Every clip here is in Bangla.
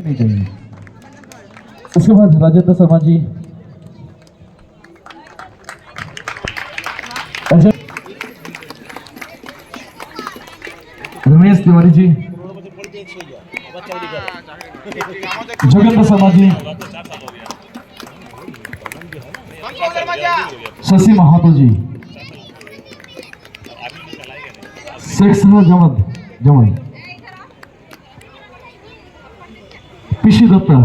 नहीं चाहिए। उसके बाद राजेंद्र शर्मा जी, रमेश तिवारी जी, जोगेंद्र शर्मा जी, शशि महातो जी, शेख जमद जमल, পিসি দত্তা,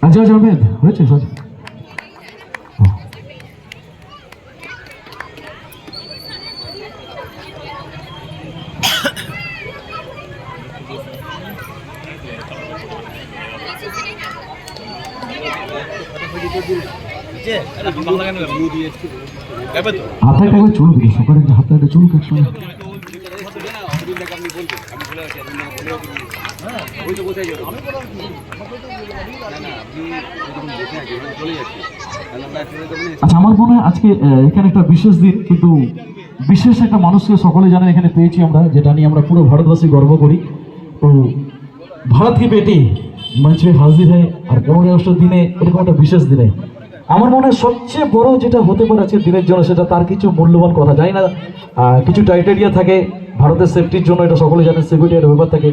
আজাদ আহমেদ হয়েছে স্যার। হাতে একটা চুল দিকে সকালে হাতে একটা চুল কাটছো আচ্ছা, আমার মনে হয় আজকে এখানে একটা বিশেষ দিন, কিন্তু বিশেষ একটা মানুষকে সকলে জানেন এখানে পেয়েছি আমরা, যেটা নিয়ে আমরা পুরো ভারতবাসী গর্ব করি। তো ভারত কি বেটি মঞ্চ पे हाजिर है আর 15 আগস্টের দিনে এরকম একটা বিশেষ দিনে আমার মনে হয় সবচেয়ে বড় যেটা হতে পারে আজকের দিনের জন্য, সেটা তার কিছু মূল্যবান কথা যায় না, কিছু ক্রাইটেরিয়া থাকে ভারতের সেফটির জন্য, এটা সকলে জানেন, সিকিউরিটি একটা ব্যাপার থাকে।